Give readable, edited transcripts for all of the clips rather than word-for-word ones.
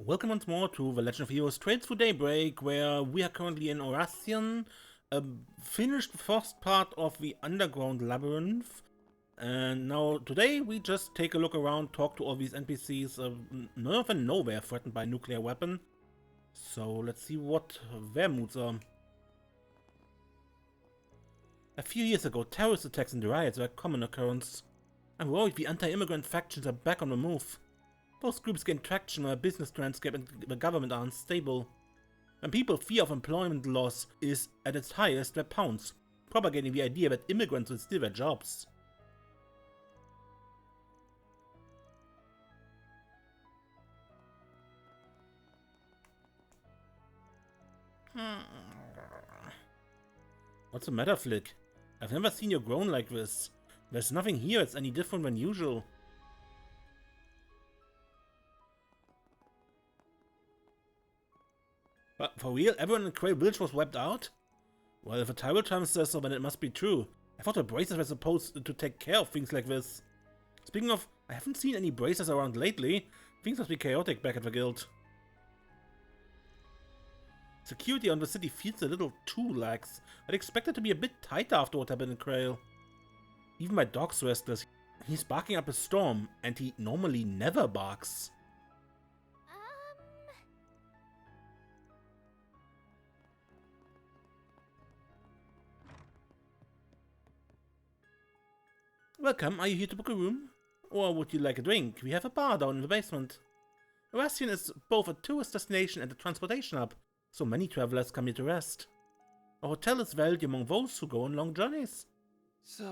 Welcome once more to The Legend of Heroes Trails through Daybreak, where we are currently in Oraciòn, finished the first part of the underground labyrinth. And now, today, we just take a look around, talk to all these NPCs. None of them know they're threatened by a nuclear weapon. So, let's see what their moods are. A few years ago, terrorist attacks and riots were a common occurrence. I'm worried the anti-immigrant factions are back on the move. Those groups gain traction when a business landscape and the government are unstable. When people's fear of employment loss is at its highest, they pounce, propagating the idea that immigrants will steal their jobs. What's the matter, Flick? I've never seen you groan like this. There's nothing here that's any different than usual. But for real, everyone in Cray Village was wiped out? Well, if a Tyrell Time says so, then it must be true. I thought the bracers were supposed to take care of things like this. Speaking of, I haven't seen any bracers around lately. Things must be chaotic back at the guild. Security on the city feels a little too lax. I'd expect it to be a bit tighter after what happened in Krail. Even my dog's restless. He's barking up a storm, and he normally never barks. Welcome, are you here to book a room? Or would you like a drink? We have a bar down in the basement. Oraciòn is both a tourist destination and a transportation hub, so many travelers come here to rest. A hotel is valued among those who go on long journeys. So...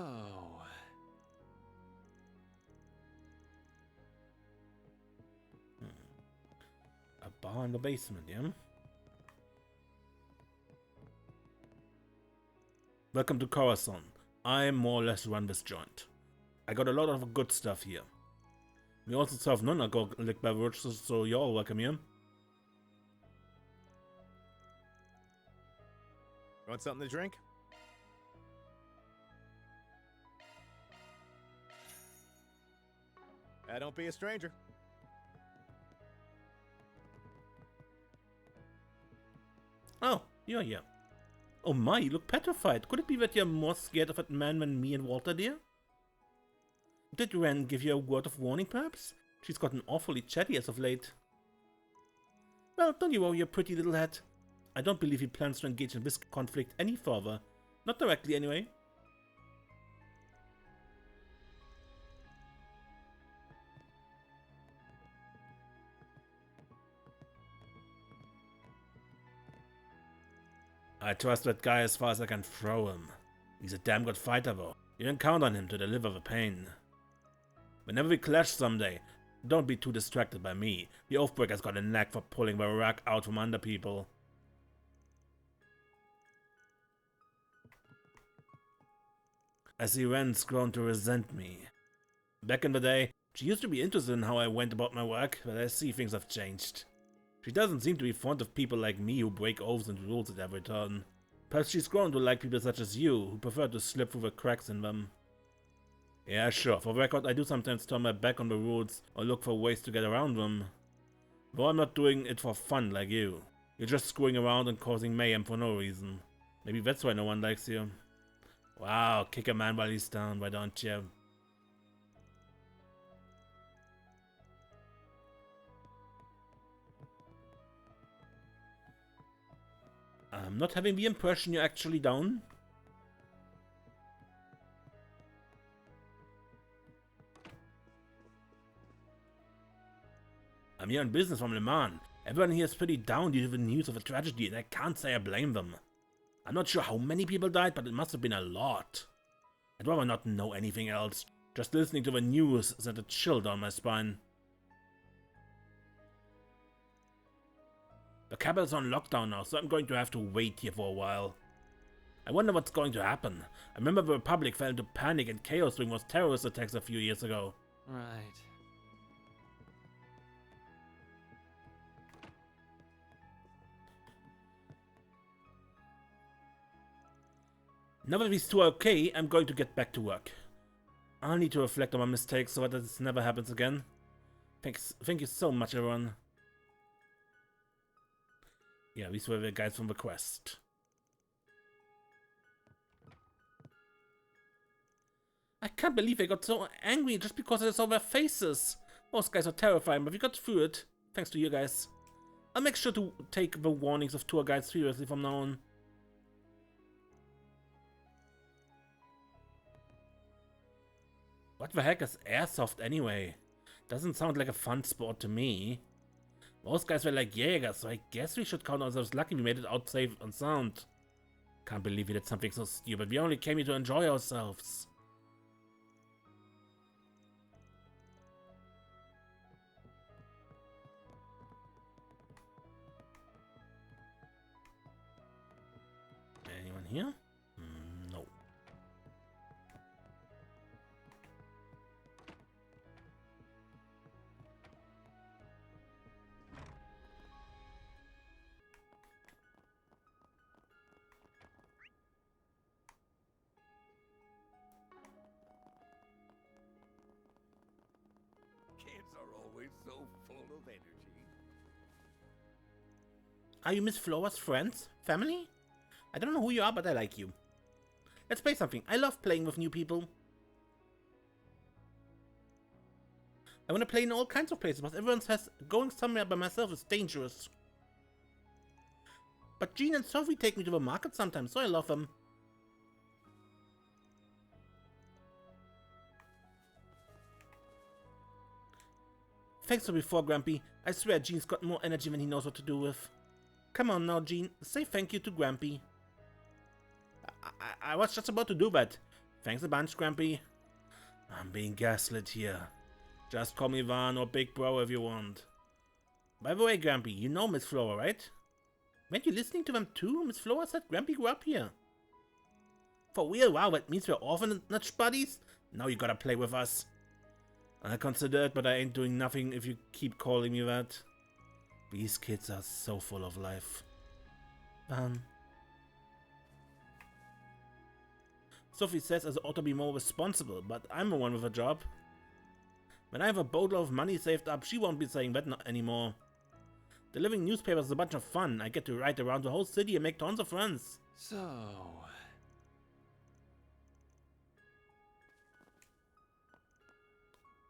A bar in the basement, yeah? Welcome to Oraciòn. I more or less run this joint. I got a lot of good stuff here. We also serve non-alcoholic beverages, so you're all welcome here. Want something to drink? Don't be a stranger. Oh, you're here. Oh my, you look petrified. Could it be that you're more scared of that man than me and Walter, dear? Did Ren give you a word of warning, perhaps? She's gotten awfully chatty as of late. Well, don't you worry your pretty little head. I don't believe he plans to engage in this conflict any further. Not directly, anyway. I trust that guy as far as I can throw him. He's a damn good fighter, though. You can count on him to deliver the pain. Whenever we clash someday, don't be too distracted by me. The Oathbreaker's got a knack for pulling the rug out from under people. I see Ren's grown to resent me. Back in the day, she used to be interested in how I went about my work, but I see things have changed. She doesn't seem to be fond of people like me who break oaths and rules at every turn. Perhaps she's grown to like people such as you, who prefer to slip through the cracks in them. Yeah, sure, for the record, I do sometimes turn my back on the rules or look for ways to get around them. Though I'm not doing it for fun like you. You're just screwing around and causing mayhem for no reason. Maybe that's why no one likes you. Wow, kick a man while he's down, why don't you? I'm not having the impression you're actually down. I'm here on business from Le Mans. Everyone here is pretty down due to the news of a tragedy, and I can't say I blame them. I'm not sure how many people died, but it must have been a lot. I'd rather not know anything else. Just listening to the news sent a chill down my spine. The capital's on lockdown now, so I'm going to have to wait here for a while. I wonder what's going to happen. I remember the Republic fell into panic and chaos during those terrorist attacks a few years ago. Right. Now that these two are okay, I'm going to get back to work. I'll need to reflect on my mistakes so that this never happens again. Thank you so much, everyone. Yeah, these were the guys from the quest. I can't believe they got so angry just because I saw their faces. Those guys are terrifying, but we got through it. Thanks to you guys. I'll make sure to take the warnings of tour guides seriously from now on. What the heck is airsoft anyway? Doesn't sound like a fun sport to me. Those guys were like Jägers, so I guess we should count ourselves lucky we made it out safe and sound. Can't believe we did something so stupid. We only came here to enjoy ourselves. Anyone here? No. Kids are always so full of energy. Are you Miss Flora's friends? Family? I don't know who you are, but I like you. Let's play something. I love playing with new people. I want to play in all kinds of places, but everyone says going somewhere by myself is dangerous. But Jean and Sophie take me to the market sometimes, so I love them. Thanks for before, Grampy. I swear Jean's got more energy than he knows what to do with. Come on now, Jean. Say thank you to Grampy. I was just about to do that. Thanks a bunch, Grampy. I'm being gaslit here. Just call me Van or Big Bro if you want. By the way, Grampy, you know Miss Flora, right? Weren't you listening to them too? Miss Flora said Grampy grew up here. For real? Wow, that means we're orphanage buddies? Now you gotta play with us. I consider it, but I ain't doing nothing if you keep calling me that. These kids are so full of life. Sophie says I ought to be more responsible, but I'm the one with a job. When I have a boatload of money saved up, she won't be saying that anymore. Delivering newspapers is a bunch of fun. I get to ride around the whole city and make tons of friends. So...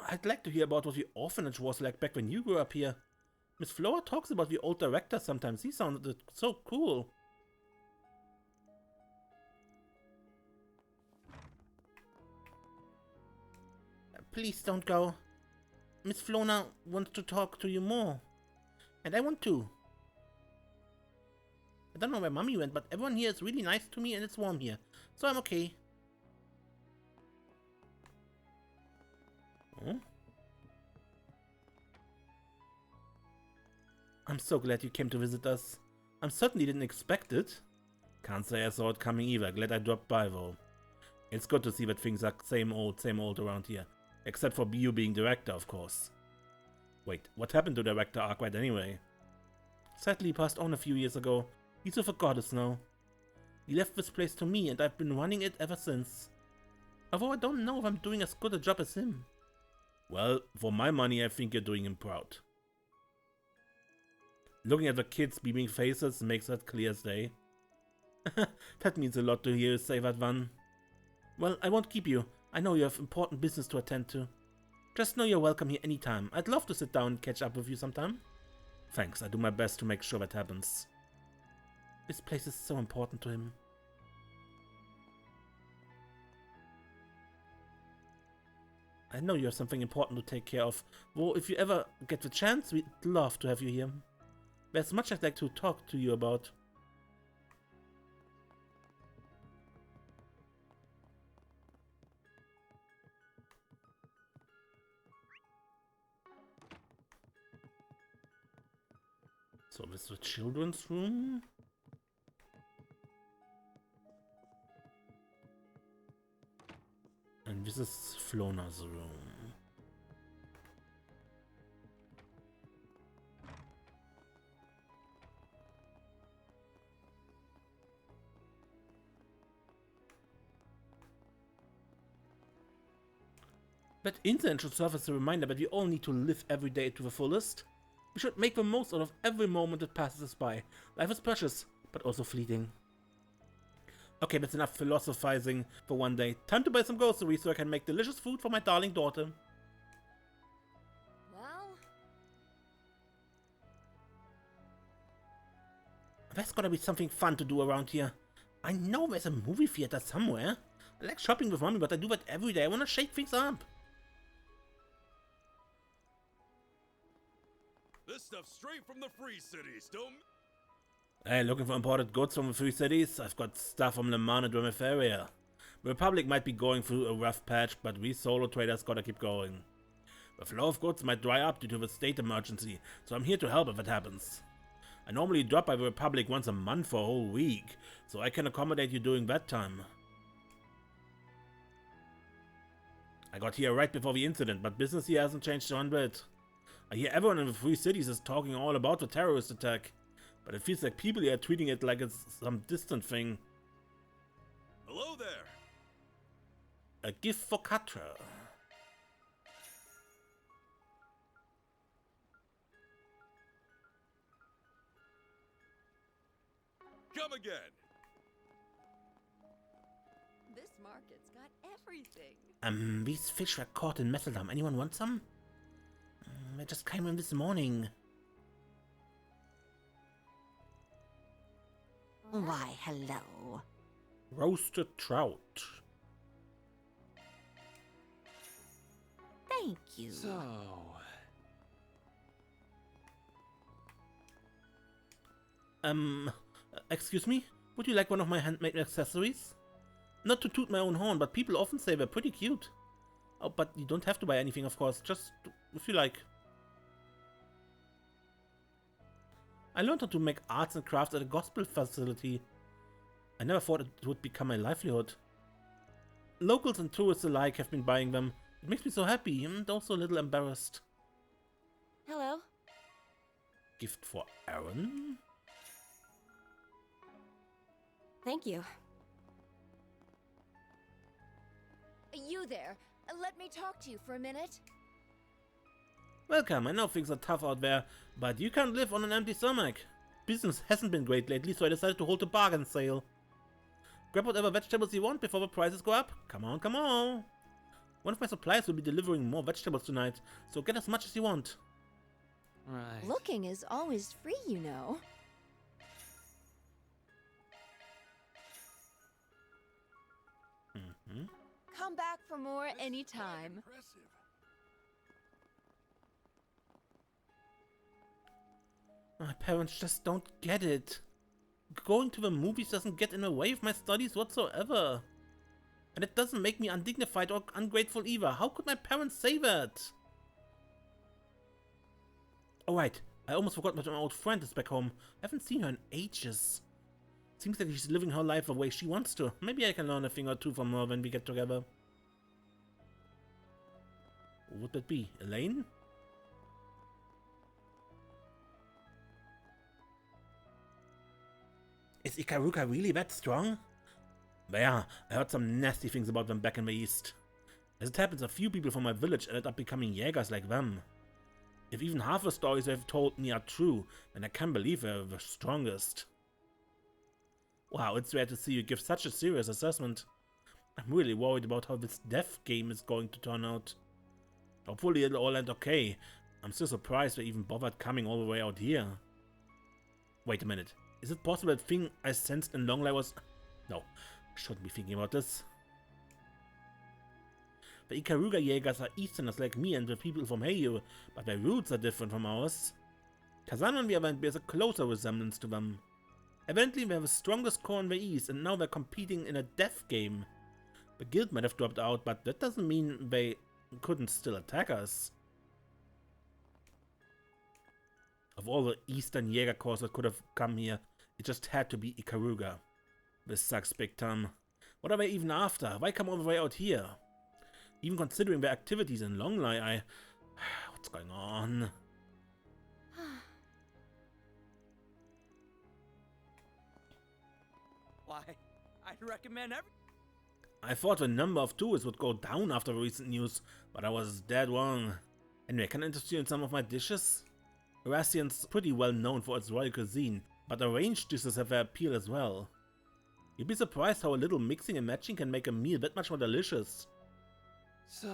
I'd like to hear about what the orphanage was like back when you grew up here. Miss Flora talks about the old director sometimes. He sounded so cool. Please don't go. Miss Flora wants to talk to you more. And I want to. I don't know where Mommy went, but everyone here is really nice to me and it's warm here. So I'm okay. Oh? I'm so glad you came to visit us. I certainly didn't expect it. Can't say I saw it coming either. Glad I dropped by though. It's good to see that things are same old around here. Except for you being director, of course. Wait, what happened to Director Arkwright anyway? Sadly, he passed on a few years ago. He's with a goddess now. He left this place to me and I've been running it ever since. Although I don't know if I'm doing as good a job as him. Well, for my money, I think you're doing him proud. Looking at the kids' beaming faces makes that clear as day. That means a lot to hear you say that one. Well, I won't keep you. I know you have important business to attend to. Just know you're welcome here anytime. I'd love to sit down and catch up with you sometime. Thanks, I do my best to make sure that happens. This place is so important to him. I know you have something important to take care of. Well, if you ever get the chance, we'd love to have you here. There's much I'd like to talk to you about. So this is the children's room. And this is Flona's room. That incident should serve as a reminder that we all need to live every day to the fullest. We should make the most out of every moment that passes us by. Life is precious, but also fleeting. Okay, that's enough philosophizing for one day. Time to buy some groceries so I can make delicious food for my darling daughter. Well, there's gotta be something fun to do around here. I know there's a movie theater somewhere. I like shopping with mommy, but I do that every day. I wanna shake things up. This stuff's straight from the free cities, don't... Hey, looking for imported goods from the Free Cities? I've got stuff from Le Mans and Remiferia. The Republic might be going through a rough patch, but we solo traders gotta keep going. The flow of goods might dry up due to the state emergency, so I'm here to help if it happens. I normally drop by the Republic once a month for a whole week, so I can accommodate you during that time. I got here right before the incident, but business here hasn't changed one bit. I hear everyone in the Free Cities is talking all about the terrorist attack, but it feels like people here are treating it like it's some distant thing. Hello there! A gift for Katra. Come again! this market's got everything. These fish were caught in Messeldam. Anyone want some? They just came in this morning. Why, hello. Roasted trout. Thank you. So... Excuse me? Would you like one of my handmade accessories? Not to toot my own horn, but people often say they're pretty cute. Oh, but you don't have to buy anything, of course. Just if you like. I learned how to make arts and crafts at a gospel facility. I never thought it would become my livelihood. Locals and tourists alike have been buying them. It makes me so happy and also a little embarrassed. Hello. Gift for Aaron? Thank you. You there. Let me talk to you for a minute. Welcome, I know things are tough out there, but you can't live on an empty stomach. Business hasn't been great lately, so I decided to hold a bargain sale. Grab whatever vegetables you want before the prices go up. Come on, come on. One of my suppliers will be delivering more vegetables tonight, so get as much as you want. Right. Looking is always free, you know. Come back for more anytime. Impressive. My parents just don't get it. Going to the movies doesn't get in the way of my studies whatsoever. And it doesn't make me undignified or ungrateful either. How could my parents say that? Oh right, I almost forgot that my old friend is back home. I haven't seen her in ages. Seems like she's living her life the way she wants to. Maybe I can learn a thing or two from her when we get together. Who would that be? Elaine? Is Ikaruga really that strong? Yeah, I heard some nasty things about them back in the east. As it happens, a few people from my village ended up becoming Jägers like them. If even half the stories they've told me are true, then I can't believe they're the strongest. Wow, it's rare to see you give such a serious assessment. I'm really worried about how this death game is going to turn out. Hopefully it'll all end okay. I'm still surprised they even bothered coming all the way out here. Wait a minute. Is it possible that thing I sensed in Longley was... No, I shouldn't be thinking about this. The Ikaruga Jägers are Easterners like me and the people from Heiau, but their roots are different from ours. Kazan, on the other hand, bears a closer resemblance to them. Evidently, they have the strongest core in the East, and now they're competing in a death game. The guild might have dropped out, but that doesn't mean they couldn't still attack us. Of all the Eastern Jäger corps that could have come here, it just had to be Ikaruga. This sucks big time. What are they even after? Why come all the way out here? Even considering their activities in Longley, what's going on? Why, I'd recommend every... I thought the number of tourists would go down after the recent news, but I was dead wrong. Anyway, can I interest you in some of my dishes? Oracion's pretty well known for its royal cuisine, but arranged dishes have their appeal as well. You'd be surprised how a little mixing and matching can make a meal that much more delicious. So,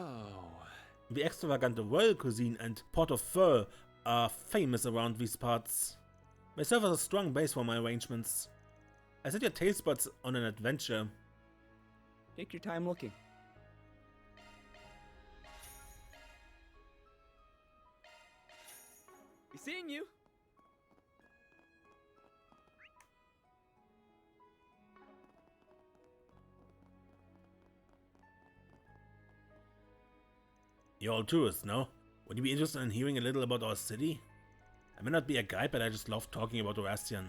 The extravagant royal cuisine and pot-au-feu are famous around these parts. They serve as a strong base for my arrangements. I set your taste buds on an adventure. Take your time looking. Be seeing you. You're all tourists, no? Would you be interested in hearing a little about our city? I may not be a guide, but I just love talking about Oraciòn.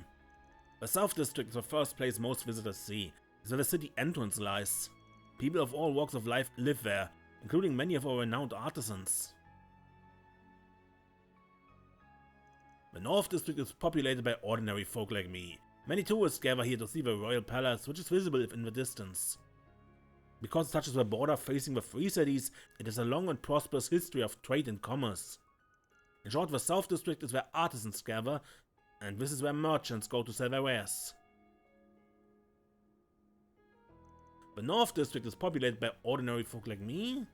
The South District is the first place most visitors see. It's where the city entrance lies. People of all walks of life live there, including many of our renowned artisans. The North District is populated by ordinary folk like me. Many tourists gather here to see the royal palace, which is visible in the distance. Because it touches the border facing the three cities, it has a long and prosperous history of trade and commerce. In short, the South District is where artisans gather, and this is where merchants go to sell their wares. The North District is populated by ordinary folk like me?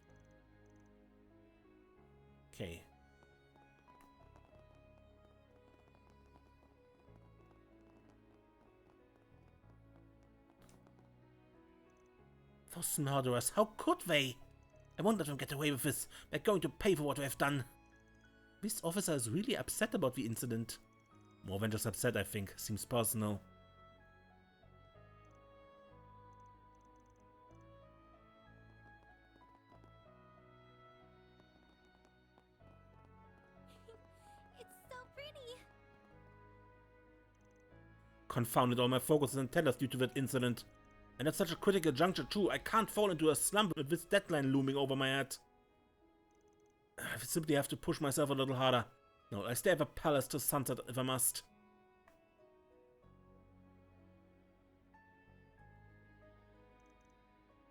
Okay. Those murderers, how could they? I won't let them get away with this. They're going to pay for what they've done. This officer is really upset about the incident. More than just upset, I think. Seems personal. It's so pretty. Confounded, all my focus is on Tellus due to that incident. And at such a critical juncture too, I can't fall into a slump with this deadline looming over my head. I simply have to push myself a little harder. No, I stay at the palace till sunset if I must.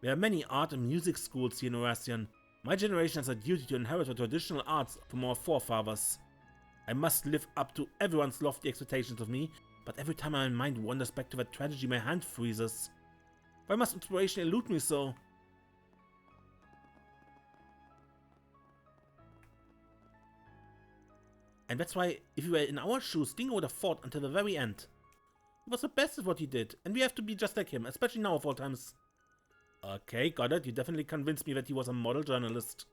There are many art and music schools here in Oraciòn. My generation has a duty to inherit the traditional arts from our forefathers. I must live up to everyone's lofty expectations of me, but every time my mind wanders back to that tragedy, my hand freezes. Why must inspiration elude me so? And that's why, if you were in our shoes, Dingo would have fought until the very end. He was the best at what he did, and we have to be just like him, especially now of all times. Okay, got it. You definitely convinced me that he was a model journalist.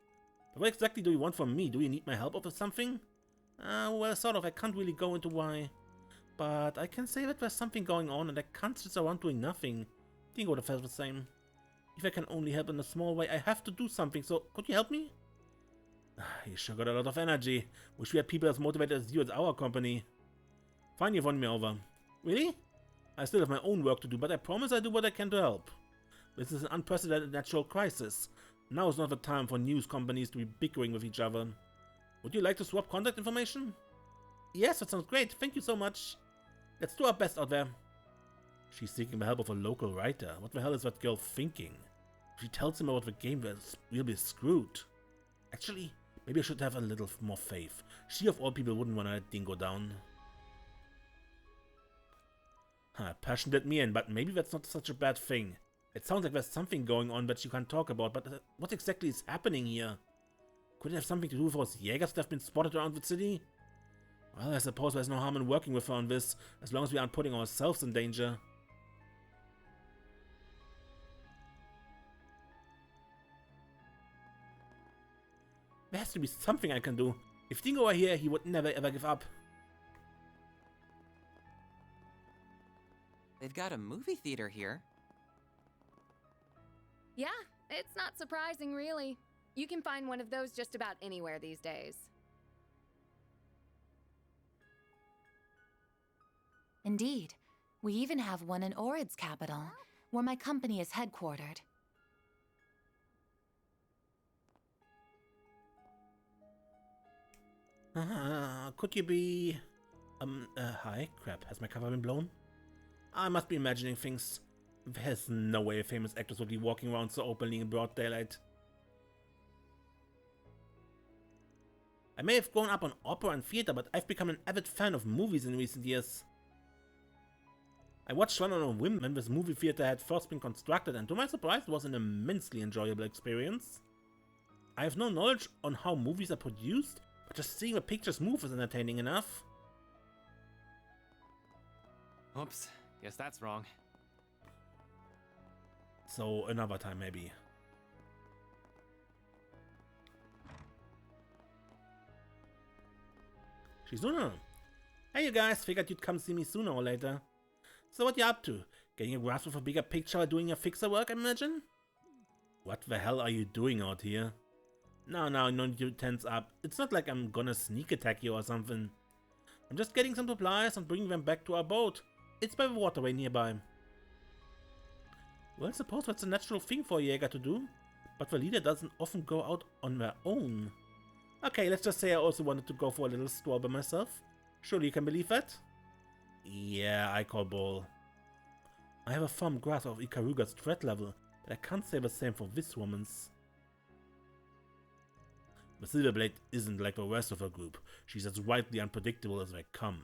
But what exactly do you want from me? Do you need my help with something? Well, sort of. I can't really go into why. But I can say that there's something going on, and I can't sit around doing nothing. Dingo would have felt the same. If I can only help in a small way, I have to do something, so could you help me? You sure got a lot of energy. Wish we had people as motivated as you at our company. Fine, you've won me over. Really? I still have my own work to do, but I promise I do what I can to help. This is an unprecedented natural crisis. Now is not the time for news companies to be bickering with each other. Would you like to swap contact information? Yes, that sounds great. Thank you so much. Let's do our best out there. She's seeking the help of a local writer. What the hell is that girl thinking? If she tells him about the game, we'll be screwed. Actually, maybe I should have a little more faith. She of all people wouldn't want to let Dingo down. Passion did me in, but maybe that's not such a bad thing. It sounds like there's something going on that you can't talk about, but what exactly is happening here? Could it have something to do with those Jägers that have been spotted around the city? Well, I suppose there's no harm in working with her on this, as long as we aren't putting ourselves in danger. There has to be something I can do. If Dingo were here, he would never ever give up. they've got a movie theater here. Yeah, it's not surprising, really. You can find one of those just about anywhere these days. Indeed. We even have one in Orid's capital, where my company is headquartered. Could you be... hi, crap, has my cover been blown? I must be imagining things. There's no way a famous actress would be walking around so openly in broad daylight. I may have grown up on opera and theater, but I've become an avid fan of movies in recent years. I watched one on a whim when this movie theater had first been constructed, and to my surprise it was an immensely enjoyable experience. I have no knowledge on how movies are produced, but just seeing the pictures move is entertaining enough. Oops, guess that's wrong. So another time maybe. Shizuna! Hey you guys, figured you'd come see me sooner or later. So what you up to? Getting a grasp of a bigger picture or doing your fixer work, I imagine? What the hell are you doing out here? No, no need to tense up. It's not like I'm gonna sneak attack you or something. I'm just getting some supplies and bringing them back to our boat. It's by the waterway nearby. Well, I suppose that's a natural thing for a Jäger to do, but the leader doesn't often go out on their own. Okay, let's just say I also wanted to go for a little stroll by myself. Surely you can believe that? Yeah, I call ball. I have a firm grasp of Ikaruga's threat level, but I can't say the same for this woman's. The Silverblade isn't like the rest of her group. She's as wildly unpredictable as they come.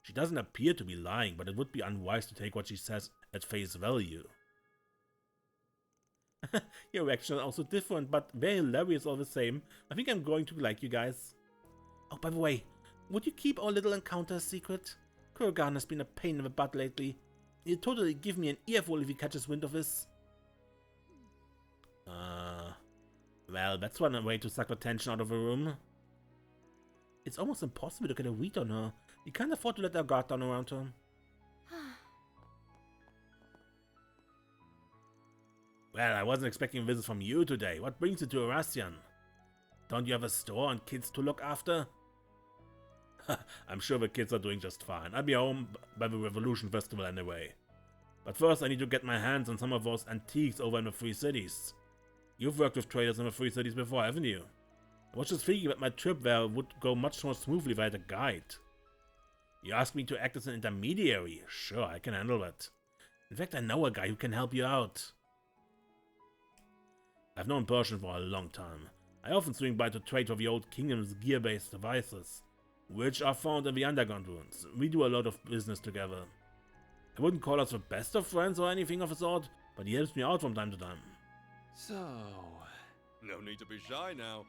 She doesn't appear to be lying, but it would be unwise to take what she says at face value. Your reaction is also different, but very hilarious all the same. I think I'm going to like you guys. Oh, by the way, would you keep our little encounter a secret? Kurgan has been a pain in the butt lately. He'll totally give me an earful if he catches wind of this. Well, that's one way to suck the tension out of a room. It's almost impossible to get a read on her. We can't afford to let our guard down around her. Well, I wasn't expecting a visit from you today. What brings you to Oraciòn? Don't you have a store and kids to look after? I'm sure the kids are doing just fine. I'll be home by the Revolution Festival anyway. But first I need to get my hands on some of those antiques over in the Free Cities. You've worked with traders in the Free Cities before, haven't you? I was just thinking that my trip there would go much more smoothly if I had a guide. You asked me to act as an intermediary. Sure, I can handle that. In fact, I know a guy who can help you out. I've known Persian for a long time. I often swing by to trade for the old kingdom's gear-based devices, which are found in the underground ruins. We do a lot of business together. I wouldn't call us the best of friends or anything of the sort, but he helps me out from time to time. So... No need to be shy now.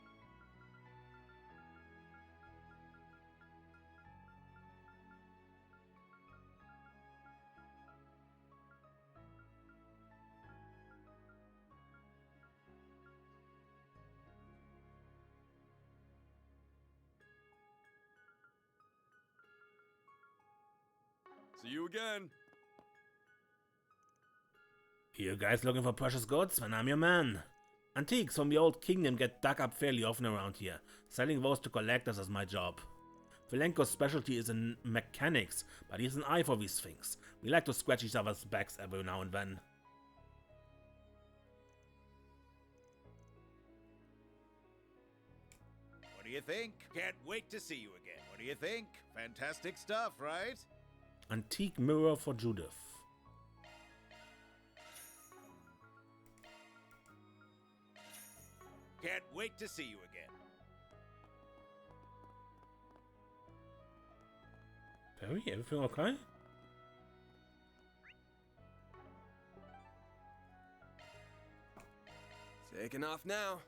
See you again. You guys looking for precious goods? Then I'm your man. Antiques from the old kingdom get dug up fairly often around here. Selling those to collectors is my job. Vilenko's specialty is in mechanics, but he has an eye for these things. We like to scratch each other's backs every now and then. What do you think? Can't wait to see you again. What do you think? Fantastic stuff, right? Antique mirror for Judith. Can't wait to see you again. Perry, everything okay? taking off now.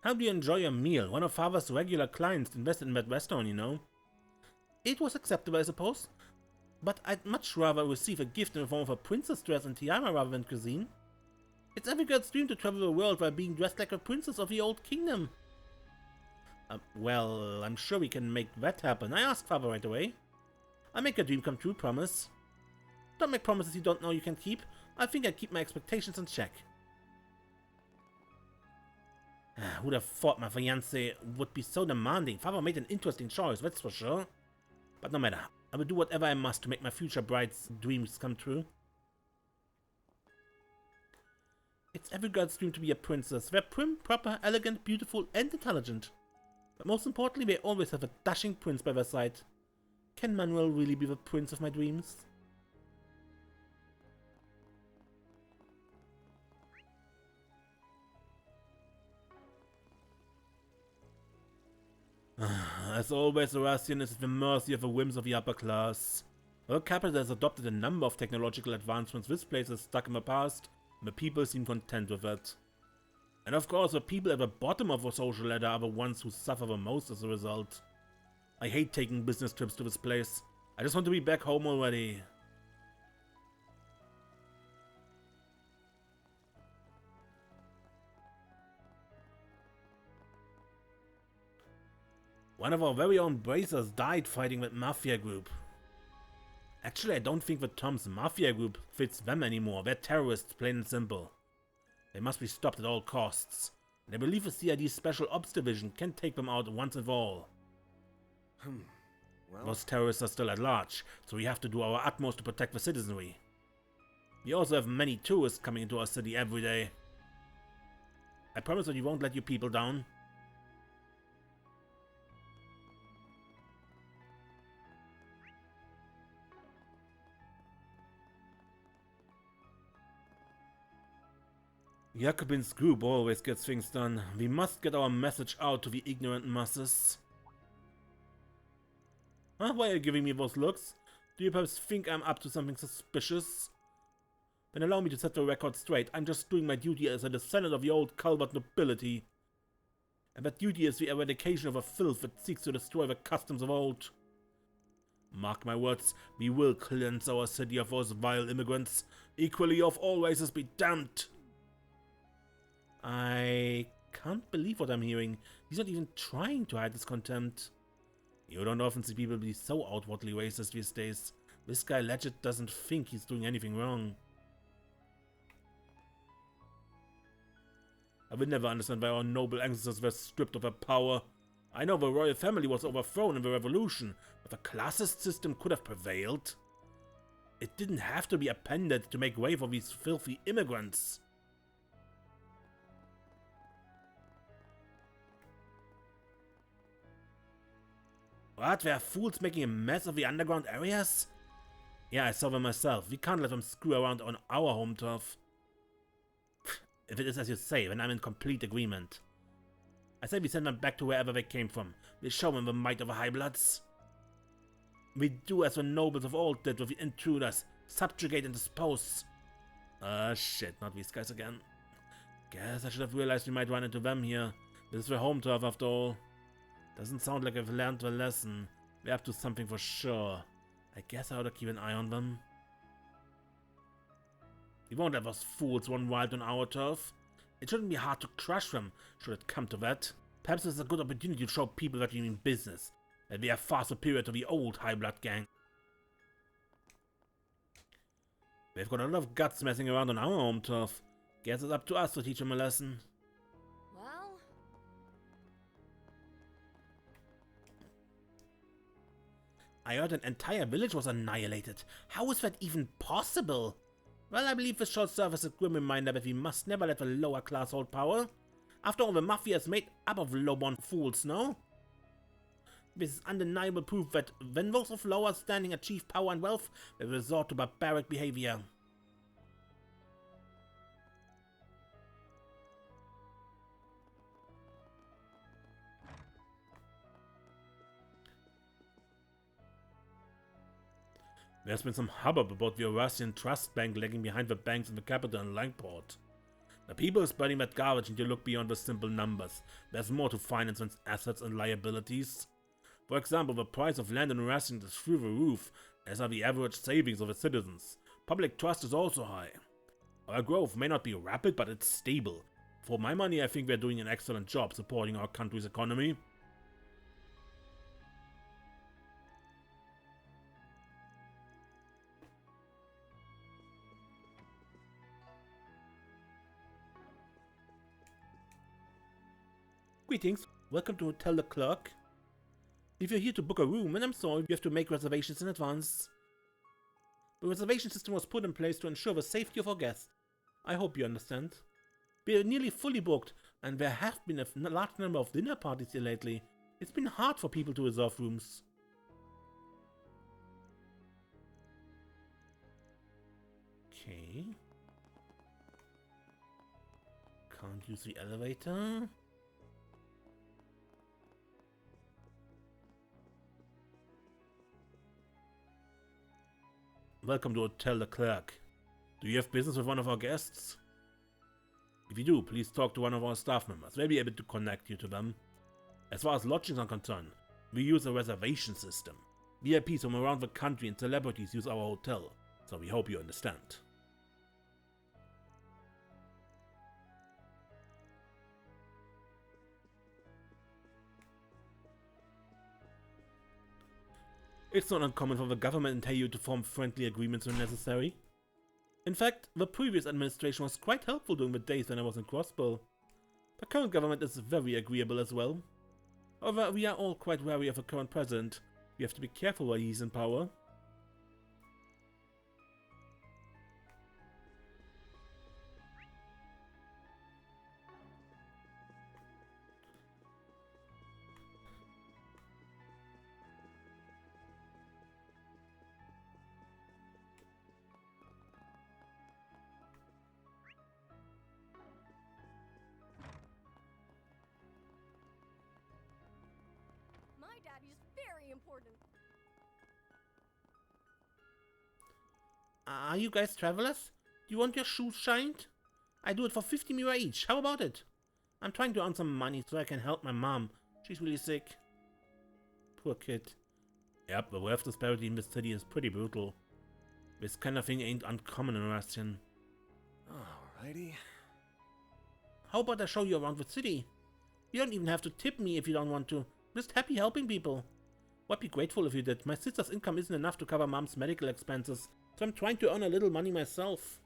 How do you enjoy your meal? One of Father's regular clients invested in that restaurant, you know. It was acceptable, I suppose. But I'd much rather receive a gift in the form of a princess dress and tiara rather than cuisine. It's every girl's dream to travel the world while being dressed like a princess of the old kingdom. Well, I'm sure we can make that happen. I asked Father right away. I'll make your dream come true, promise. Don't make promises you don't know you can keep. I think I keep my expectations in check. Who'd have thought my fiancé would be so demanding? Father made an interesting choice, that's for sure. But no matter, I will do whatever I must to make my future bride's dreams come true. It's every girl's dream to be a princess. They're prim, proper, elegant, beautiful, and intelligent. But most importantly, they always have a dashing prince by their side. Can Manuel really be the prince of my dreams? As always, Oraciòn is at the mercy of the whims of the upper class. Her capital has adopted a number of technological advancements this place is stuck in the past, and the people seem content with it. And of course, the people at the bottom of the social ladder are the ones who suffer the most as a result. I hate taking business trips to this place. I just want to be back home already. One of our very own bracers died fighting that mafia group. Actually, I don't think the terms mafia group fits them anymore. They're terrorists, plain and simple. They must be stopped at all costs. And I believe the CID's Special Ops Division can take them out once and for all. Well, Those terrorists are still at large, so we have to do our utmost to protect the citizenry. We also have many tourists coming into our city every day. I promise that you won't let your people down. Jakobin's group always gets things done. We must get our message out to the ignorant masses. Huh? Why are you giving me those looks? Do you perhaps think I'm up to something suspicious? Then allow me to set the record straight. I'm just doing my duty as a descendant of the old Calvert nobility. And that duty is the eradication of a filth that seeks to destroy the customs of old. Mark my words, we will cleanse our city of those vile immigrants. Equally of all races be damned. I can't believe what I'm hearing. He's not even trying to hide his contempt. You don't often see people be so outwardly racist these days. This guy legit doesn't think he's doing anything wrong. I will never understand why our noble ancestors were stripped of their power. I know the royal family was overthrown in the revolution, but the classist system could have prevailed. It didn't have to be appended to make way for these filthy immigrants. What? There are fools making a mess of the underground areas? Yeah, I saw them myself. We can't let them screw around on our home turf. If it is as you say, then I'm in complete agreement. I say we send them back to wherever they came from. We show them the might of the High Bloods. We do as the nobles of old did with the intruders. Subjugate and dispose. Shit, not these guys again. Guess I should have realized we might run into them here. This is their home turf after all. Doesn't sound like I've learned the lesson. We're up to something for sure. I guess I ought to keep an eye on them. We won't let those fools run wild on our turf. It shouldn't be hard to crush them, should it come to that. Perhaps it's a good opportunity to show people that we mean business. That we are far superior to the old High Blood gang. They've got a lot of guts messing around on our home turf. Guess it's up to us to teach them a lesson. Well, I heard an entire village was annihilated. How is that even possible? Well, I believe this short serve as a grim reminder that we must never let the lower class hold power. After all, the mafia is made up of low-born fools, no? This is undeniable proof that when those of lower standing achieve power and wealth, they resort to barbaric behavior. There's been some hubbub about the Oraciòn Trust Bank lagging behind the banks in the capital and Langport. The people are spreading that garbage and you look beyond the simple numbers. There's more to finance than assets and liabilities. For example, the price of land in Oraciòn is through the roof, as are the average savings of the citizens. Public trust is also high. Our growth may not be rapid, but it's stable. For my money, I think we're doing an excellent job supporting our country's economy. Greetings, welcome to Tell the Clerk. If you're here to book a room, then I'm sorry, you have to make reservations in advance. The reservation system was put in place to ensure the safety of our guests. I hope you understand. We are nearly fully booked, and there have been a large number of dinner parties here lately. It's been hard for people to reserve rooms. Okay. Can't use the elevator. Welcome to Hotel TLoH. Do you have business with one of our guests? If you do, please talk to one of our staff members. They'll be able to connect you to them. As far as lodgings are concerned, we use a reservation system. VIPs from around the country and celebrities use our hotel, so we hope you understand. It's not uncommon for the government to tell you to form friendly agreements when necessary. In fact, the previous administration was quite helpful during the days when I was in Crossbow. The current government is very agreeable as well. However, we are all quite wary of the current president. We have to be careful while he's in power. My daddy is very important. Are you guys travelers? Do you want your shoes shined? I do it for 50 mira each. How about it? I'm trying to earn some money so I can help my mom. She's really sick. Poor kid. Yep, the wealth disparity in this city is pretty brutal. This kind of thing ain't uncommon in Oraciòn. Alrighty. How about I show you around the city? You don't even have to tip me if you don't want to. Just happy helping people. I'd be grateful if you did. My sister's income isn't enough to cover mom's medical expenses, so I'm trying to earn a little money myself.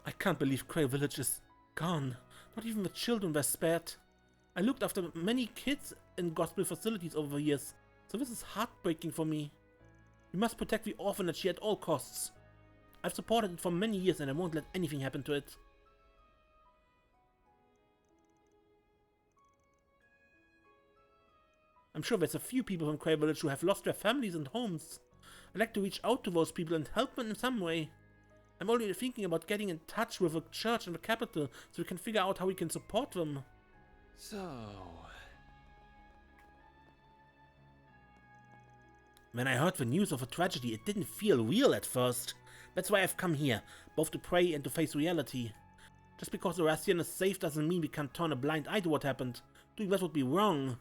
I can't believe Cray Village is gone. Not even the children were spared. I looked after many kids in gospel facilities over the years, so this is heartbreaking for me. We must protect the orphanage here at all costs. I've supported it for many years and I won't let anything happen to it. I'm sure there's a few people from Cray Village who have lost their families and homes. I'd like to reach out to those people and help them in some way. I'm already thinking about getting in touch with a church in the capital so we can figure out how we can support them. So... When I heard the news of a tragedy, it didn't feel real at first. That's why I've come here, both to pray and to face reality. Just because Oraciòn is safe doesn't mean we can turn a blind eye to what happened. Doing that would be wrong.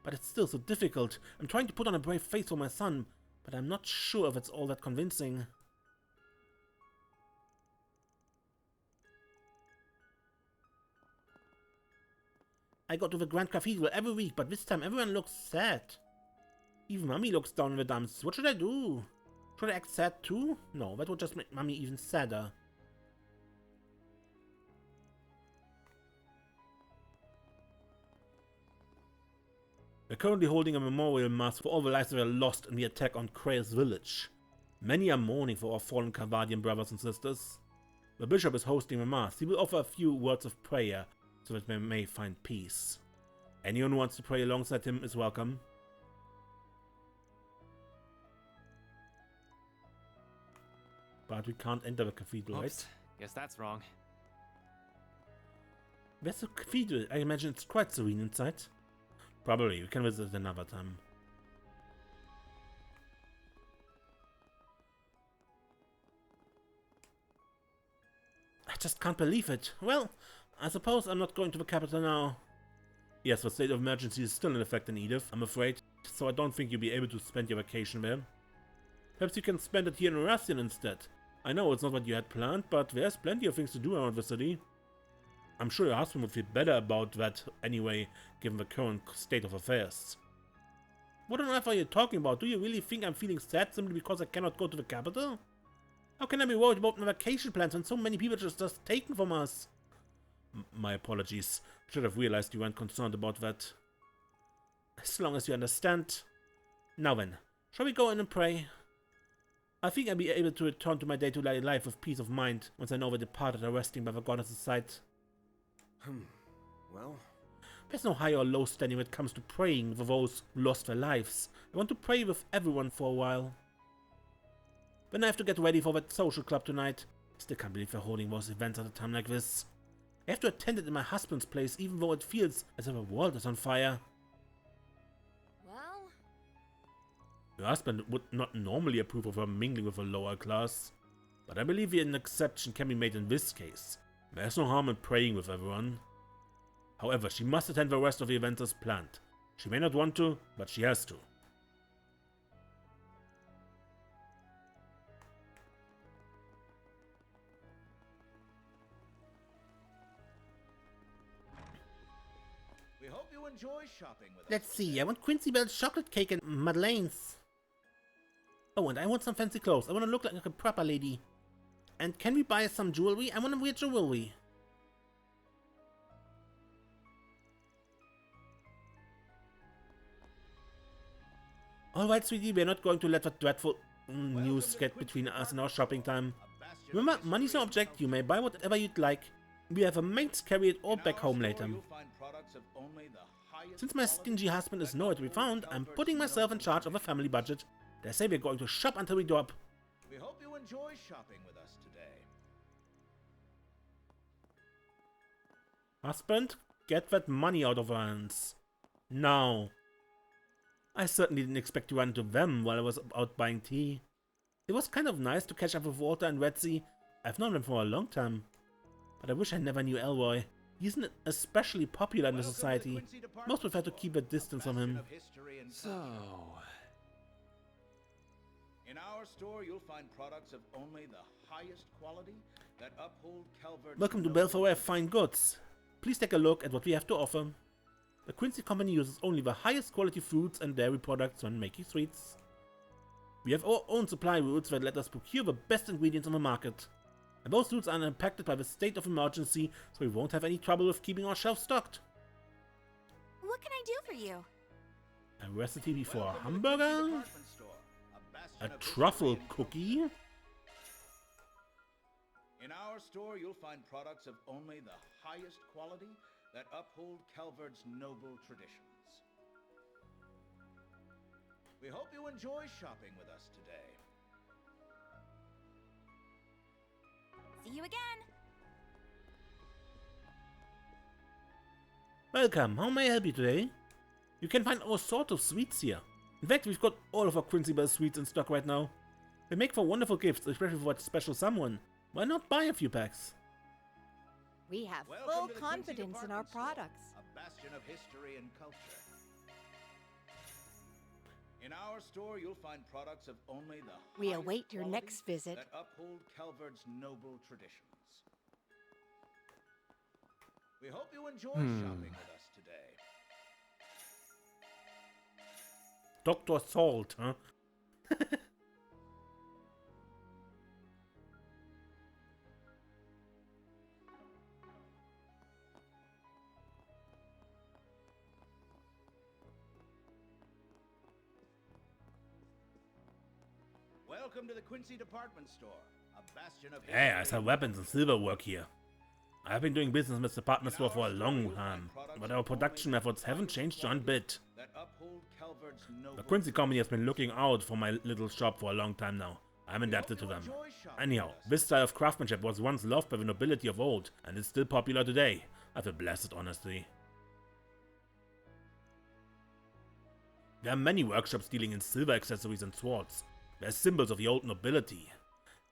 But it's still so difficult. I'm trying to put on a brave face for my son, but I'm not sure if it's all that convincing. I go to the Grand Cathedral every week, but this time everyone looks sad. Even Mummy looks down in the dumps. What should I do? Should I act sad too? No, that would just make Mummy even sadder. We're currently holding a memorial mass for all the lives that were lost in the attack on Cray's village. Many are mourning for our fallen Cavadian brothers and sisters. The bishop is hosting the mass. He will offer a few words of prayer so that we may find peace. Anyone who wants to pray alongside him is welcome. But we can't enter the cathedral, right? Guess that's wrong. Where's the cathedral? I imagine it's quite serene inside. Probably, we can visit it another time. I just can't believe it. Well, I suppose I'm not going to the capital now. Yes, the state of emergency is still in effect in Edith, I'm afraid, so I don't think you'll be able to spend your vacation there. Perhaps you can spend it here in Oraciòn instead. I know it's not what you had planned, but there's plenty of things to do around the city. I'm sure your husband would feel better about that anyway, given the current state of affairs. What on earth are you talking about? Do you really think I'm feeling sad simply because I cannot go to the capital? How can I be worried about my vacation plans when so many people are just taken from us? My apologies. Should have realized you weren't concerned about that. As long as you understand. Now then, shall we go in and pray? I think I'll be able to return to my day-to-day life with peace of mind once I know the departed are resting by the goddess's side. Well, There's no high or low standing when it comes to praying for those who lost their lives. I want to pray with everyone for a while. Then I have to get ready for that social club tonight. I still can't believe they're holding those events at a time like this. I have to attend it in my husband's place, even though it feels as if the world is on fire. Well, Your husband would not normally approve of her mingling with a lower class, but I believe an exception can be made in this case. There's no harm in praying with everyone. However, she must attend the rest of the events as planned. She may not want to, but she has to. We hope you enjoy shopping with us. Let's see, I want Quincy Bell's chocolate cake and Madeleine's. Oh, and I want some fancy clothes. I want to look like a proper lady. And can we buy some jewelry? I want to wear jewelry. Alright, sweetie, we're not going to let that dreadful news get between us and our shopping time. Remember, money's no object. You may buy whatever you'd like. We have a maid carry it all back home later. Since my stingy husband is nowhere to be found, I'm putting myself in charge of the family budget. They say we're going to shop until we drop. We hope you enjoy shopping with us today. Husband, get that money out of our hands. Now. I certainly didn't expect to run into them while I was out buying tea. It was kind of nice to catch up with Walter and Redsy. I've known them for a long time. But I wish I never knew Elroy. He isn't especially popular in the society. Most prefer to keep a distance from him. so... In our store, you'll find products of only the highest quality that uphold Calvert's... Welcome to Belfaware Fine Goods. Please take a look at what we have to offer. The Quincy Company uses only the highest quality fruits and dairy products when making sweets. We have our own supply routes that let us procure the best ingredients on the market. And those routes are impacted by the state of emergency, so we won't have any trouble with keeping our shelves stocked. What can I do for you? A recipe for a hamburger? A truffle cookie? In our store, you'll find products of only the highest quality that uphold Calvert's noble traditions. We hope you enjoy shopping with us today. See you again. Welcome, how may I help you today? You can find all sorts of sweets here. In fact, we've got all of our Quincy Bell sweets in stock right now. They make for wonderful gifts, especially for a special someone. Why not buy a few packs? We have Welcome full to the Quincy confidence in our Department Store, products. a bastion of history and culture. In our store, you'll find products of only the We highest await your quality next visit. that uphold Calvert's noble traditions. We hope you enjoy shopping with us today. Dr. Salt, huh? Welcome to the Quincy Department Store, a bastion of Hey, I history sell and weapons and silver work here. I've been doing business with the department store for a long time, but our production methods haven't changed one bit. that uphold Calvert's noble The Quincy Company has been looking out for my little shop for a long time now. I'm adapted to them. Anyhow, this style of craftsmanship was once loved by the nobility of old, and is still popular today. I feel blessed, honestly. There are many workshops dealing in silver accessories and swords. They're symbols of the old nobility.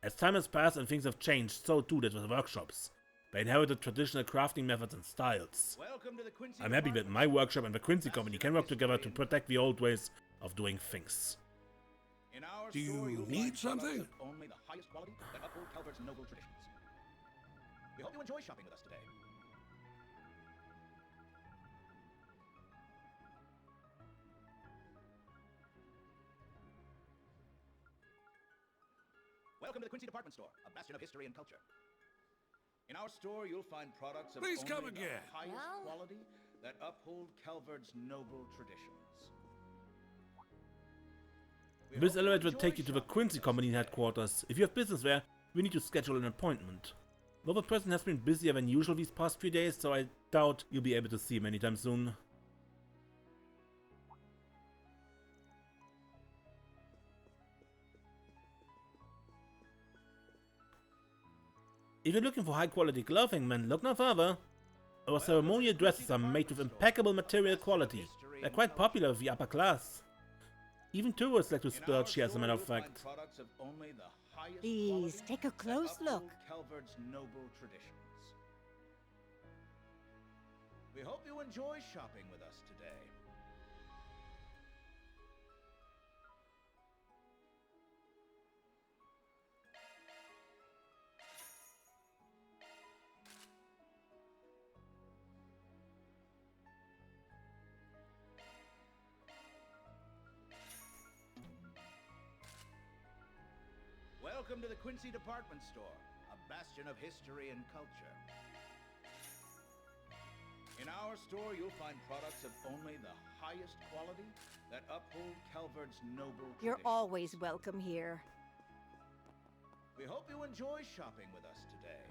As time has passed and things have changed, so too did the workshops. They inherited traditional crafting methods and styles. Welcome to the Quincy I'm happy that my workshop and the Quincy Company can work together to protect the old ways of doing things. In our Do store, you you'll need find products something? of only the highest quality that uphold Calvert's noble traditions. We hope you enjoy shopping with us today. Welcome to the Quincy Department Store, a bastion of history and culture. In our store, you'll find products of Please only come the again. highest Well? quality that uphold Calvert's noble traditions. We This hope you elevator will enjoy take you to the shopping Quincy with us Company today. headquarters. If you have business there, we need to schedule an appointment. The other person has been busier than usual these past few days, so I doubt you'll be able to see him anytime soon. If you're looking for high quality clothing, then look no further. Our ceremonial dresses are made with impeccable material quality. They're quite popular with the upper class. Even tourists like to splurge here, as a matter of fact. Please, take a close look. Calvard's noble traditions. We hope you enjoy shopping with us today. Welcome to the Quincy Department Store, a bastion of history and culture. In our store, you'll find products of only the highest quality that uphold Calvard's noble You're traditions. always welcome here. We hope you enjoy shopping with us today.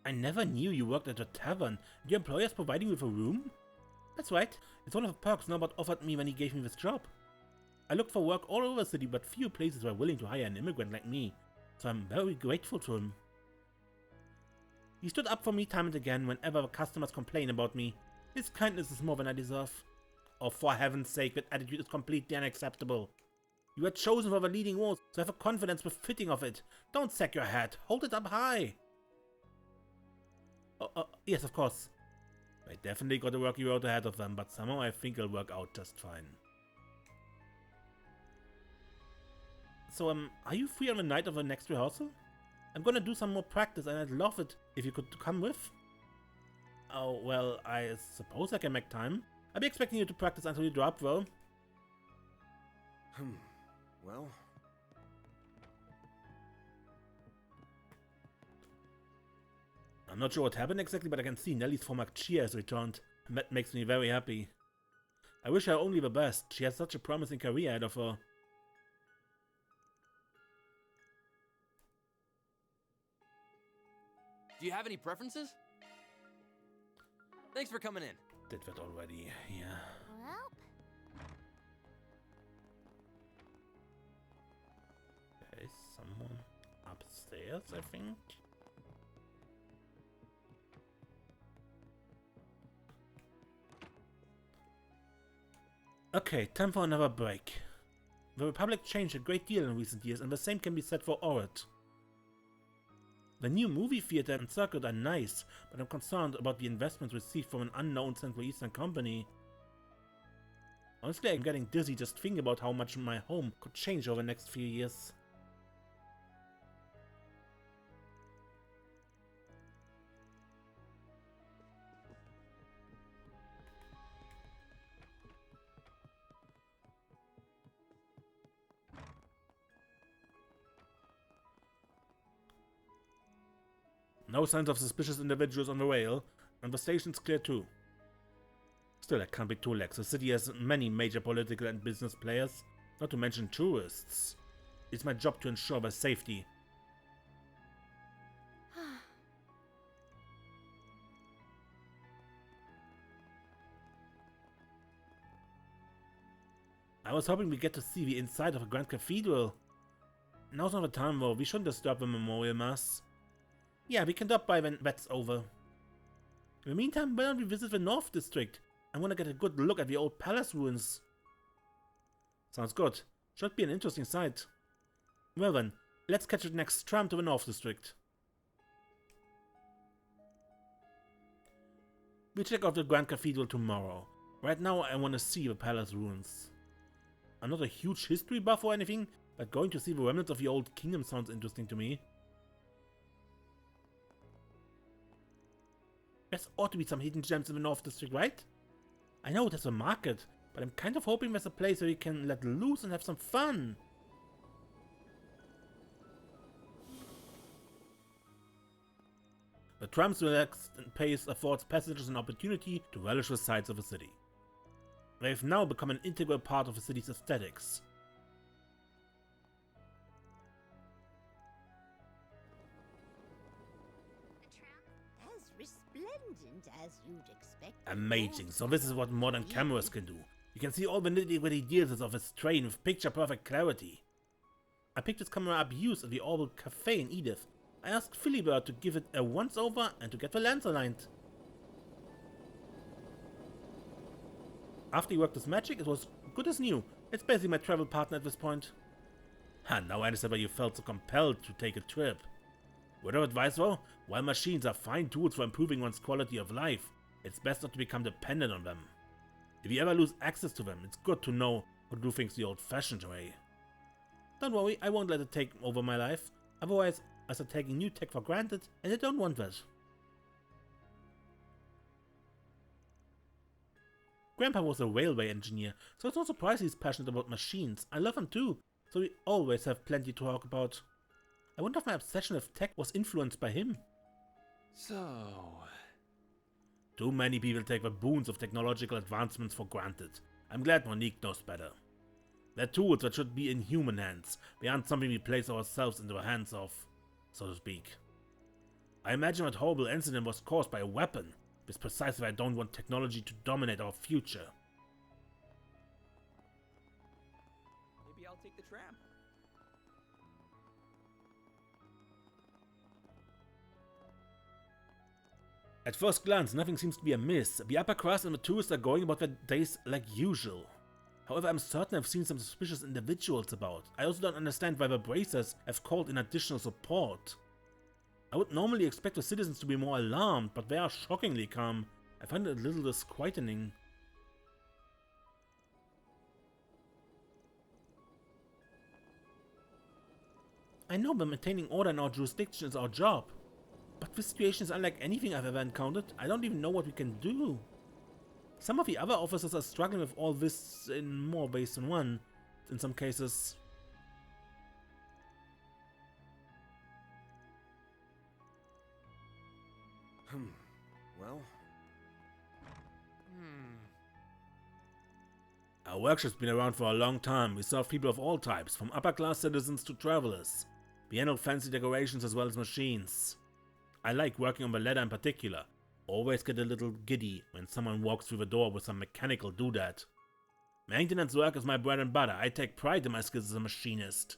I never knew you worked at a tavern. Your employer's providing you with a room? That's right. It's one of the perks Norbert offered me when he gave me this job. I looked for work all over the city, but few places were willing to hire an immigrant like me, so I'm very grateful to him. He stood up for me time and again whenever customers complain about me. His kindness is more than I deserve. Oh, for heaven's sake, that attitude is completely unacceptable. You were chosen for the leading role, so have a confidence befitting of it. Don't sack your head. Hold it up high. Yes, of course. I definitely got a rocky road ahead of them, but somehow I think it'll work out just fine. So, are you free on the night of the next rehearsal? I'm gonna do some more practice and I'd love it if you could come with. Oh, well, I suppose I can make time. I'll be expecting you to practice until you drop, though. Well... I'm not sure what happened exactly, but I can see Nellie's former cheer has returned, and that makes me very happy. I wish her only the best. She has such a promising career ahead of her. Do you have any preferences? Thanks for coming in. Did that already, yeah. Well, There's someone upstairs, I think. Okay, time for another break. The Republic changed a great deal in recent years, and the same can be said for Oraciòn. The new movie theater and circuit are nice, but I'm concerned about the investments received from an unknown Central Eastern company. Honestly, I'm getting dizzy just thinking about how much my home could change over the next few years. No signs of suspicious individuals on the rail, and the station's clear too. Still, I can't be too lax. The city has many major political and business players, not to mention tourists. It's my job to ensure their safety. I was hoping we'd get to see the inside of a grand cathedral. Now's not the time though, we shouldn't disturb the memorial mass. Yeah, we can drop by when that's over. In the meantime, why don't we visit the North District? I want to get a good look at the old palace ruins. Sounds good. Should be an interesting sight. Well then, let's catch the next tram to the North District. We'll check out the Grand Cathedral tomorrow. Right now I want to see the palace ruins. I'm not a huge history buff or anything, but going to see the remnants of the old kingdom sounds interesting to me. There ought to be some hidden gems in the North District, right? I know there's a market, but I'm kind of hoping there's a place where we can let loose and have some fun. The tram's relaxed pace affords passengers an opportunity to relish the sights of the city. They've now become an integral part of the city's aesthetics. As resplendent as you'd expect. Amazing, so this is what modern cameras can do. You can see all the nitty-gritty details of this train with picture-perfect clarity. I picked this camera up used at the Orbital Cafe in Edith. I asked Philibert to give it a once-over and to get the lens aligned. After he worked his magic, it was good as new. It's basically my travel partner at this point. Now I understand why you felt so compelled to take a trip. Word of advice though, while machines are fine tools for improving one's quality of life, it's best not to become dependent on them. If you ever lose access to them, it's good to know how to do things the old-fashioned way. Don't worry, I won't let it take over my life. Otherwise, I start taking new tech for granted, and I don't want that. Grandpa was a railway engineer, so it's no surprise he's passionate about machines. I love him too, so we always have plenty to talk about. I wonder if my obsession with tech was influenced by him. So... Too many people take the boons of technological advancements for granted. I'm glad Monique knows better. They're tools that should be in human hands. They aren't something we place ourselves into the hands of, so to speak. I imagine that horrible incident was caused by a weapon. It's precisely why I don't want technology to dominate our future. Maybe I'll take the tram. At first glance, nothing seems to be amiss. The upper class and the tourists are going about their days like usual. However, I'm certain I've seen some suspicious individuals about. I also don't understand why the bracers have called in additional support. I would normally expect the citizens to be more alarmed, but they are shockingly calm. I find it a little disquieting. I know that maintaining order in our jurisdiction is our job, but this situation is unlike anything I've ever encountered. I don't even know what we can do. Some of the other officers are struggling with all this in more ways than one, in some cases. Well... Our workshop's been around for a long time. We serve people of all types, from upper-class citizens to travelers. We handle fancy decorations as well as machines. I like working on the ladder in particular. Always get a little giddy when someone walks through the door with some mechanical doodad. Maintenance work is my bread and butter. I take pride in my skills as a machinist.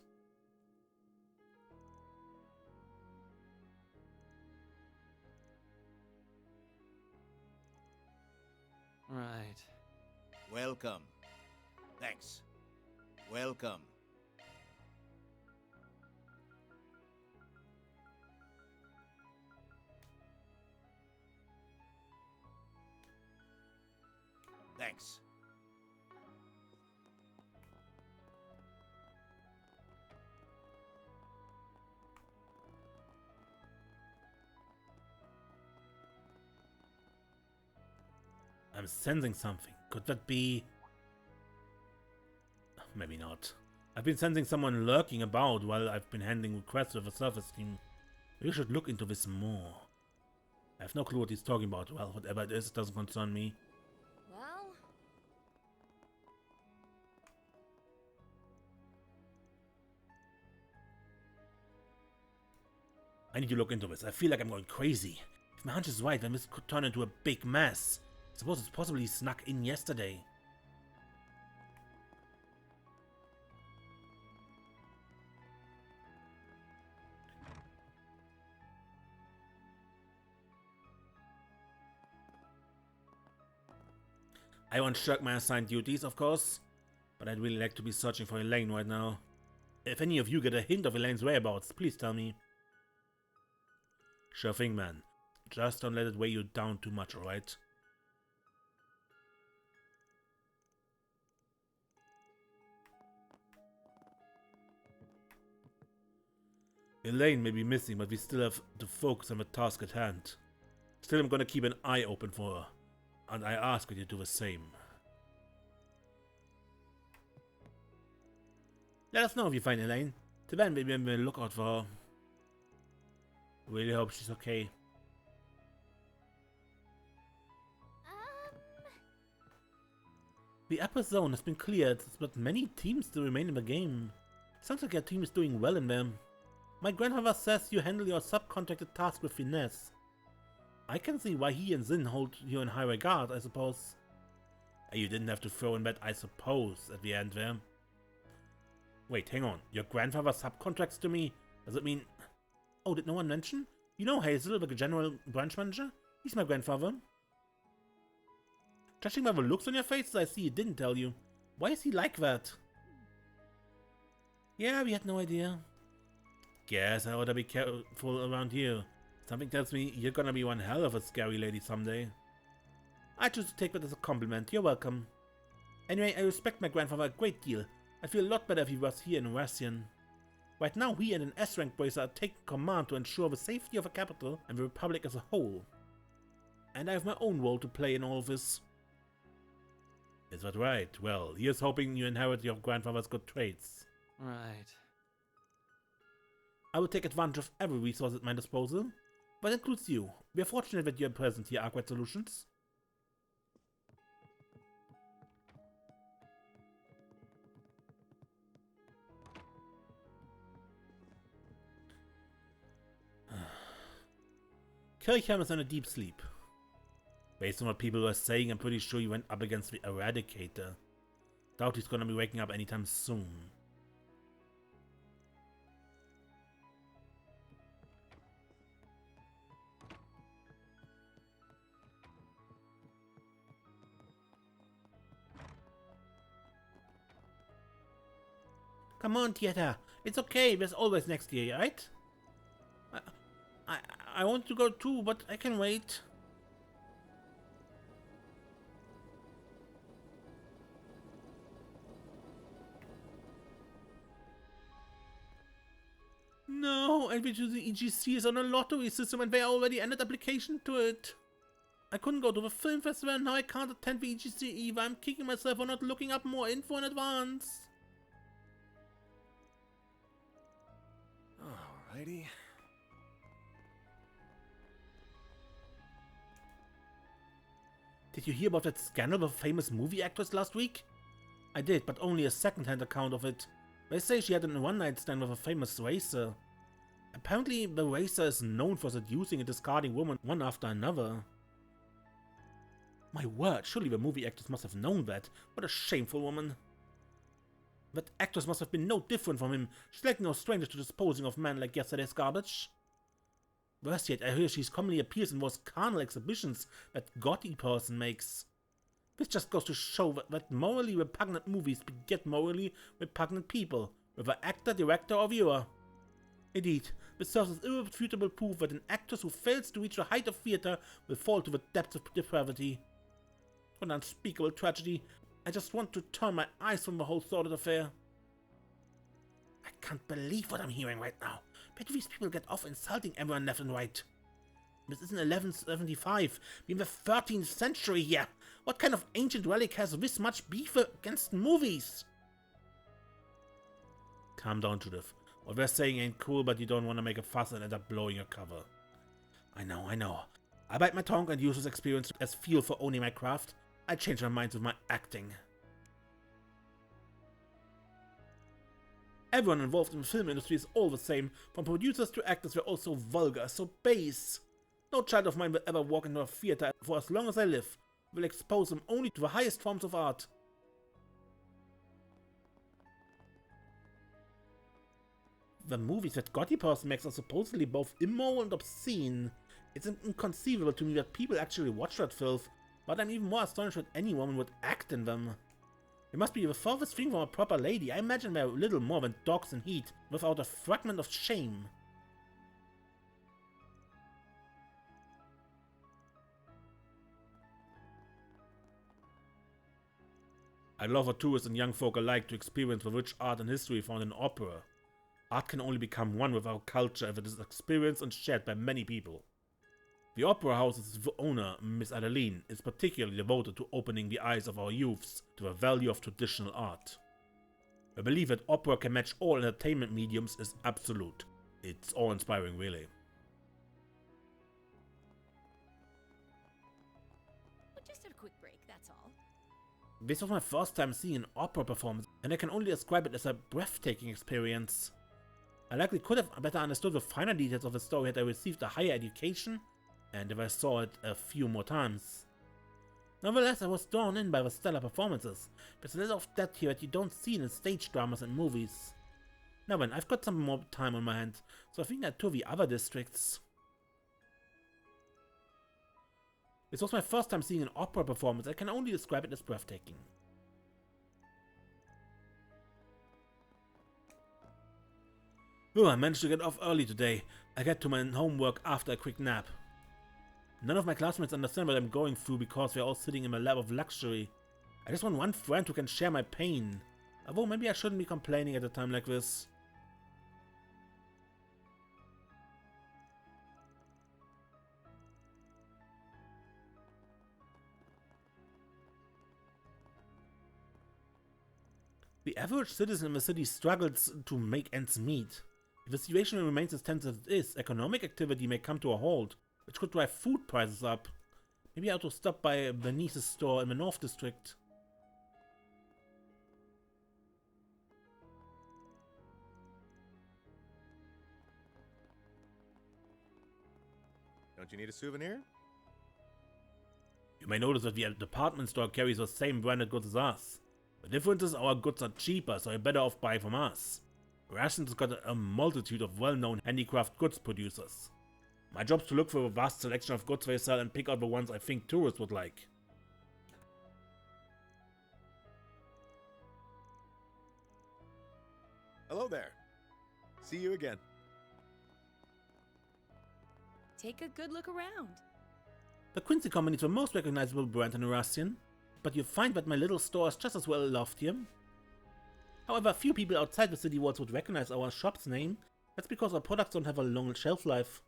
Right. Welcome. Thanks. Welcome. Thanks. I'm sensing something. Could that be... Maybe not. I've been sensing someone lurking about while I've been handling requests with the surface team. We should look into this more. I have no clue what he's talking about. Well, whatever it is, it doesn't concern me. Well, I need to look into this. I feel like I'm going crazy. If my hunch is right, then this could turn into a big mess. I suppose it's possibly snuck in yesterday. I won't shirk my assigned duties, of course, but I'd really like to be searching for Elaine right now. If any of you get a hint of Elaine's whereabouts, please tell me. Sure thing, man. Just don't let it weigh you down too much, alright? Elaine may be missing, but we still have to focus on the task at hand. Still, I'm gonna keep an eye open for her, and I ask you to do the same. Let us know if you find Elaine. Till then, maybe we'll look out for her. Really hope she's okay. The upper zone has been cleared, but many teams still remain in the game. Sounds like your team is doing well in them. My grandfather says you handle your subcontracted task with finesse. I can see why he and Zin hold you in high regard, I suppose. You didn't have to throw in that "I suppose" at the end there. Wait, hang on. Your grandfather subcontracts to me? Does it mean... Oh, did no one mention? You know Hazel, the general branch manager? He's my grandfather. Judging by the looks on your faces, I see he didn't tell you. Why is he like that? Yeah, we had no idea. Guess I ought to be careful around here. Something tells me you're gonna be one hell of a scary lady someday. I choose to take that as a compliment. You're welcome. Anyway, I respect my grandfather a great deal. I'd feel a lot better if he was here in Oraciòn. Right now, he and an S-rank bracer are taking command to ensure the safety of the capital and the Republic as a whole. And I have my own role to play in all of this. Is that right? Well, here's hoping you inherit your grandfather's good traits. Right. I will take advantage of every resource at my disposal. That includes you. We are fortunate that you are present here, Arkwright Solutions. Kirchheim is in a deep sleep. Based on what people were saying, I'm pretty sure he went up against the Eradicator. Doubt he's gonna be waking up anytime soon. Come on, Tieta. It's okay. There's always next year, right? I want to go too, but I can wait. No, and the EGC is on a lottery system and they already ended application to it. I couldn't go to the film festival and now I can't attend the EGC either. I'm kicking myself for not looking up more info in advance. Alrighty. Did you hear about that scandal with famous movie actress last week? I did, but only a second-hand account of it. They say she had a one-night stand with a famous racer. Apparently, the racer is known for seducing and discarding women one after another. My word, surely the movie actress must have known that. What a shameful woman. That actress must have been no different from him. She's like no stranger to disposing of men like yesterday's garbage. Worse yet, I hear she's commonly appears in those carnal exhibitions that gaudy person makes. This just goes to show that morally repugnant movies beget morally repugnant people, whether actor, director, or viewer. Indeed, this serves as irrefutable proof that an actress who fails to reach the height of theater will fall to the depths of depravity. What an unspeakable tragedy. I just want to turn my eyes from the whole sordid affair. I can't believe what I'm hearing right now. Where do these people get off insulting everyone left and right? This isn't 1175. We're in the 13th century here. What kind of ancient relic has this much beef against movies? Calm down, Judith. What they're saying ain't cool, but you don't want to make a fuss and end up blowing your cover. I know. I bite my tongue and use this experience as fuel for owning my craft. I change my mind with my acting. Everyone involved in the film industry is all the same, from producers to actors. We're all so vulgar, so base. No child of mine will ever walk into a theater for as long as I live. Will expose them only to the highest forms of art. The movies that Gotti person makes are supposedly both immoral and obscene. It's inconceivable to me that people actually watch that filth, but I'm even more astonished that any woman would act in them. It must be the farthest thing from a proper lady. I imagine they're little more than dogs in heat, without a fragment of shame. I love for tourists and young folk alike to experience the rich art and history found in opera. Art can only become one with our culture if it is experienced and shared by many people. The Opera House's owner, Miss Adeline, is particularly devoted to opening the eyes of our youths to the value of traditional art. I believe that opera can match all entertainment mediums is absolute. It's awe-inspiring, really. Just a quick break, that's all. This was my first time seeing an opera performance, and I can only describe it as a breathtaking experience. I likely could have better understood the finer details of the story had I received a higher education, and if I saw it a few more times. Nevertheless, I was drawn in by the stellar performances. There's a lot of depth here that you don't see in stage dramas and movies. Now then, I've got some more time on my hands, so I think I tour the other districts. This was my first time seeing an opera performance. I can only describe it as breathtaking. Oh, I managed to get off early today. I get to my homework after a quick nap. None of my classmates understand what I'm going through because they're all sitting in my lap of luxury. I just want one friend who can share my pain. Although maybe I shouldn't be complaining at a time like this. The average citizen in the city struggles to make ends meet. If the situation remains as tense as it is, economic activity may come to a halt, which could drive food prices up. Maybe I ought to stop by Bernice's store in the North District. Don't you need a souvenir? You may notice that the department store carries the same branded goods as us. The difference is our goods are cheaper, so you're better off buying from us. Oracion's got a multitude of well-known handicraft goods producers. My job's to look for a vast selection of goods they sell and pick out the ones I think tourists would like. Hello there. See you again. Take a good look around. The Quincy Company is the most recognizable brand in Oracion, but you find that my little store is just as well loved here. However, few people outside the city walls would recognize our shop's name. That's because our products don't have a long shelf life.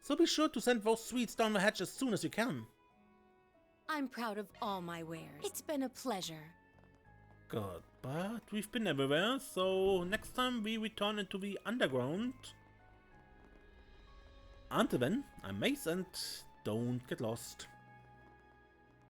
So be sure to send those sweets down the hatch as soon as you can. I'm proud of all my wares. It's been a pleasure. Good, but we've been everywhere, so next time we return into the underground. Until then, I'm Mace and don't get lost.